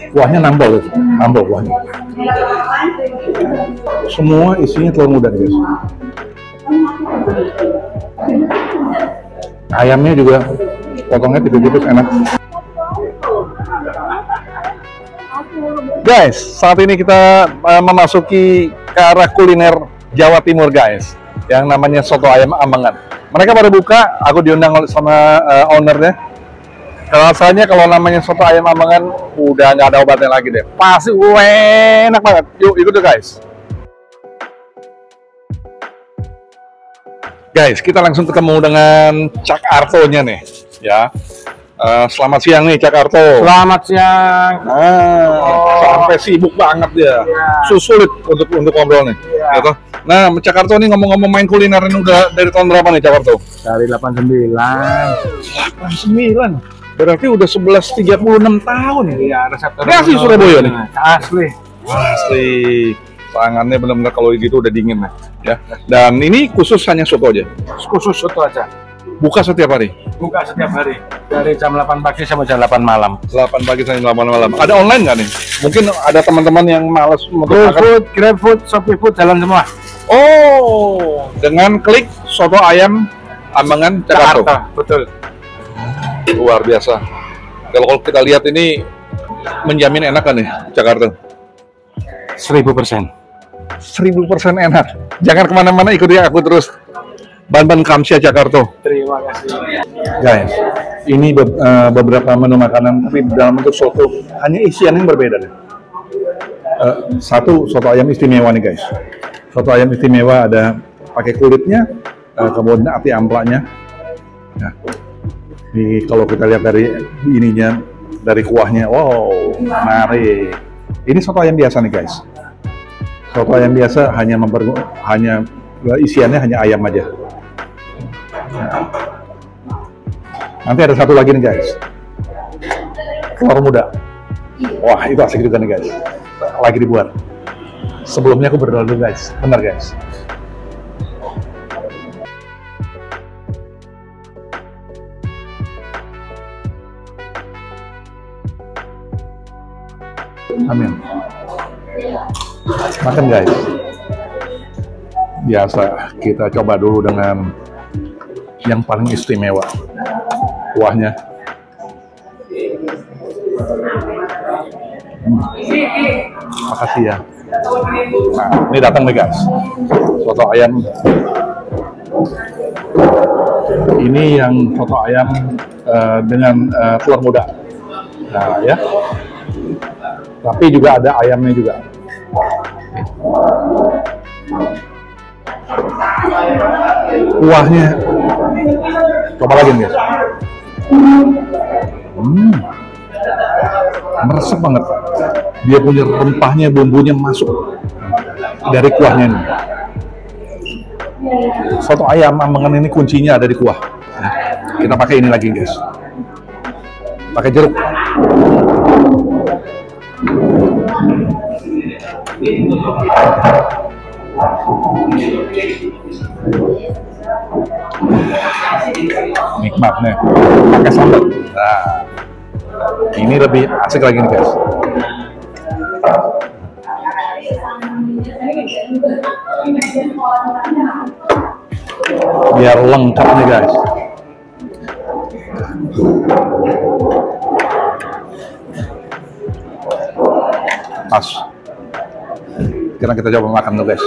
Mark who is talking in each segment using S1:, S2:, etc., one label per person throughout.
S1: Kuahnya nambah, nambah kuahnya. Semua isinya telur muda guys. Ayamnya juga potongnya tipis-tipis, enak. Guys, saat ini kita memasuki ke arah kuliner Jawa Timur guys, yang namanya soto ayam Ambengan. Mereka baru buka, aku diundang sama ownernya. Rasanya kalau namanya soto ayam Ambengan udah nggak ada obatnya lagi deh. Pasti enak banget. Yuk ikut deh guys. Guys, kita langsung ketemu dengan Cak Arto-nya nih, ya. Selamat siang nih Cak Arto.
S2: Selamat siang.
S1: Sampai sibuk banget dia. Sulit untuk ngobrol nih. Gitu. Nah, Cak Arto nih ngomong-ngomong main kuliner ini udah dari tahun berapa nih Cak Arto?
S2: Dari 89.
S1: 89. Berarti udah 36 tahun.
S2: Iya, reseptor.
S1: Ini asli Surabaya nih.
S2: Asli.
S1: Asli. Tangannya benar-benar kalau gitu udah dingin ya. Dan ini khusus hanya soto aja.
S2: Khusus soto aja.
S1: Buka setiap hari.
S2: Buka setiap hari. Dari jam 8 pagi sampai jam 8 malam.
S1: 8 pagi sampai 8 malam. Ada online nggak nih? Mungkin ada teman-teman yang males untuk
S2: GoFood, GrabFood, ShopeeFood jalan semua.
S1: Oh, dengan klik soto ayam Ambengan Jakarta.
S2: Betul.
S1: Luar biasa. Kalau kita lihat ini menjamin enak kan nih Jakarta?
S2: 1000%.
S1: 1000% enak. Jangan kemana-mana, ikuti aku terus. Ban Kamsia Jakarta.
S2: Terima kasih.
S1: Guys, ini beberapa menu makanan tapi dalam bentuk soto, hanya isian yang berbeda deh. Satu soto ayam istimewa nih guys. Soto ayam istimewa ada pakai kulitnya, kemudian ati amplaknya. Nah, ini kalau kita lihat dari ininya, dari kuahnya, wow, menarik. Ini soto ayam biasa nih guys. Soto ayam biasa hanya isiannya hanya ayam aja. Nah, nanti ada satu lagi nih guys, telur muda. Wah, itu asik juga nih guys. Lagi dibuat. Sebelumnya aku berdoa dulu guys, benar guys. Amin. Makan guys. Biasa kita coba dulu dengan yang paling istimewa, kuahnya. Makasih ya. Nah, ini datang nih guys, soto ayam. Ini yang soto ayam dengan telur muda. Nah ya. Tapi juga ada ayamnya juga. Kuahnya, coba lagi nih guys. Meresap banget. Dia punya rempahnya, bumbunya masuk dari kuahnya ini. Soto ayam Ambengan ini kuncinya ada di kuah. Nah, kita pakai ini lagi guys. Pakai jeruk. Nikmat nih, pakai sambal. Nah, ini lebih asik lagi nih guys. Biar lengkap nih guys. Pas. Sekarang kita coba makan dulu guys.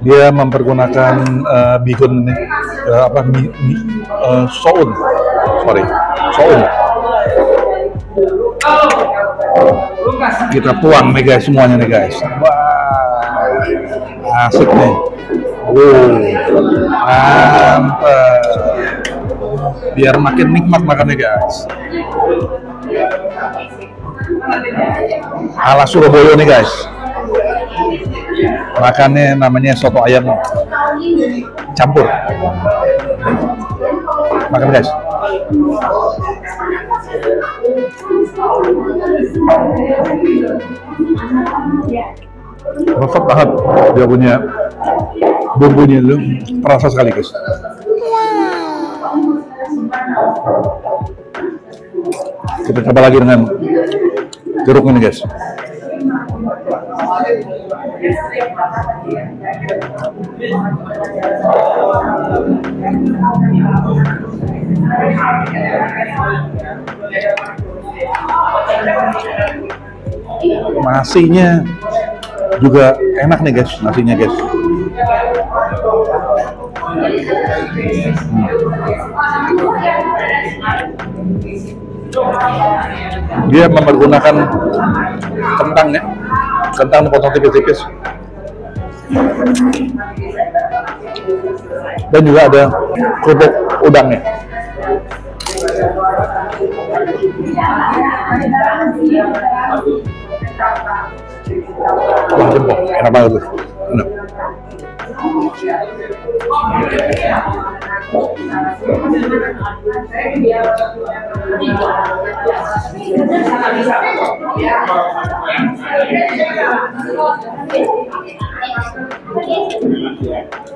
S1: Dia mempergunakan bihun ini, soun. Kita tuang nih guys, semuanya nih guys. Wah, asik nih. Mantap. Biar makin nikmat makannya guys. Ala Surabaya nih guys. Makannya namanya soto ayam campur. Makan guys. Resep banget dia punya bumbunya itu terasa sekali guys. Kita coba lagi dengan jeruk ini guys. Nasinya juga enak nih guys, nasinya guys. Dia mempergunakan kentang ya, kentang dipotong tipis-tipis, dan juga ada kerupuk udangnya. Wah, jempol, enak banget tuh. Enak.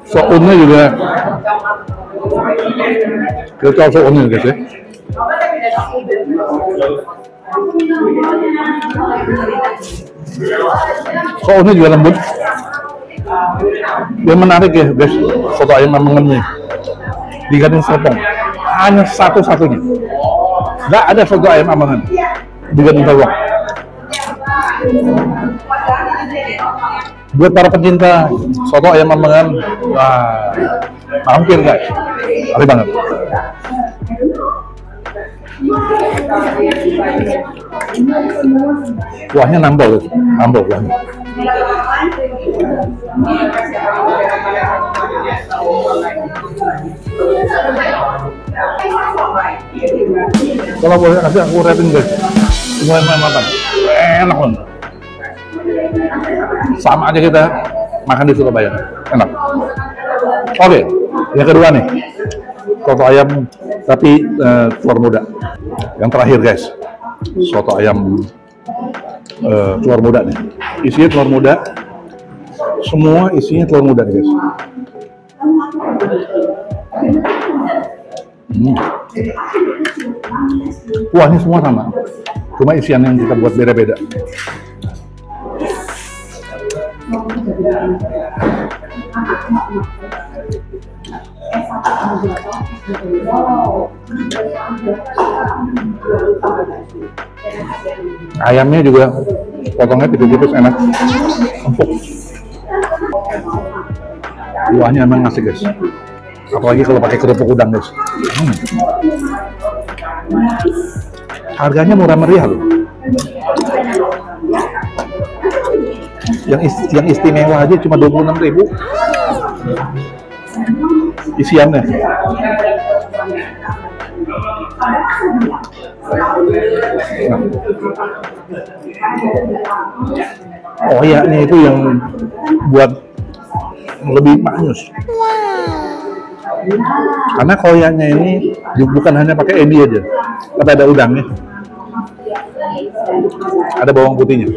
S1: Sop unnya juga kita coba sop unnya guys ya. Sop unnya juga lembut. Yang menarik ya guys, soto ayam Amengen nih di Gading Serpong hanya satu-satunya. Nggak ada soto ayam Amengen di Gading Serpong. Buat para pencinta soto ayam Amengen, wah, mampir guys, mari banget. Kuahnya nambol, nambol kuahnya. Kalau boleh kasih aku rating guys, mulai makan, enak banget. Sama aja kita makan di Surabaya, enak. Oke, yang kedua nih, soto ayam tapi telur muda. Yang terakhir guys, soto ayam telur muda nih. Isinya telur muda, semua isinya telur muda nih guys. Kuahnya semua sama, cuma isian yang kita buat beda-beda. Ayamnya juga potongnya tipis-tipis, enak, empuk. Kuahnya emang asik guys, apalagi kalau pakai kerupuk udang guys. Harganya murah meriah loh. Yang istimewa aja cuma 26.000 isiannya. Nah. Oh iya, ini itu yang buat lebih manis. Karena koyaknya ini bukan hanya pakai ebi aja, tapi ada udangnya, ada bawang putihnya.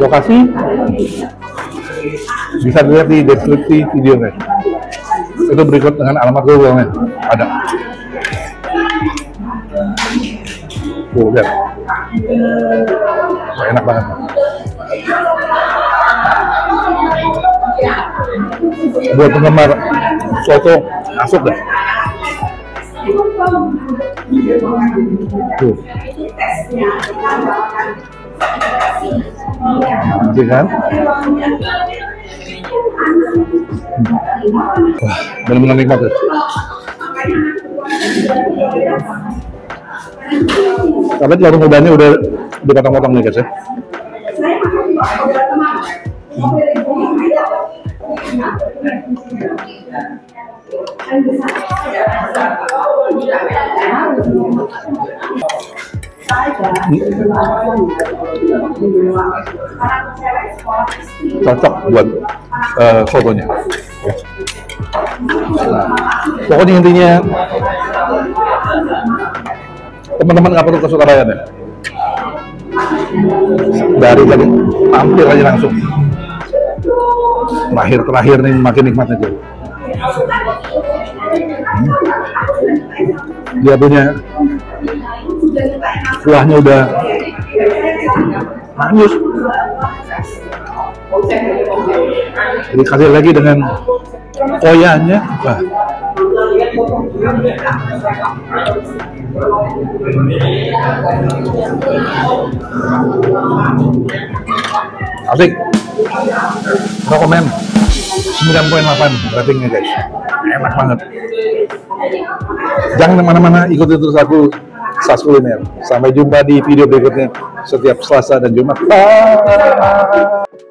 S1: Lokasi bisa dilihat di deskripsi video guys. Itu berikut dengan alamat Google-nya ada. Lihat, enak banget. Buat penggemar soto masuk deh. Tuh. Nanti kan? Wah, benar-benar nikmat ya. Tapi telur mudanya udah dipotong-potong nih guys ya. Cocok buat sotonya. Nah, pokoknya intinya Teman-teman nggak perlu ke Surabaya deh. Dari tadi tampil aja langsung. Terakhir nih makin nikmatnya tuh. Dia punya kuahnya udah manis. Dikasih lagi dengan koyanya. Wah. Asik. Rekomen 9,8 ratingnya guys. Enak banget. Jangan kemana-mana, ikuti terus aku Sas Kuliner. Sampai jumpa di video berikutnya setiap Selasa dan Jumat. Bye.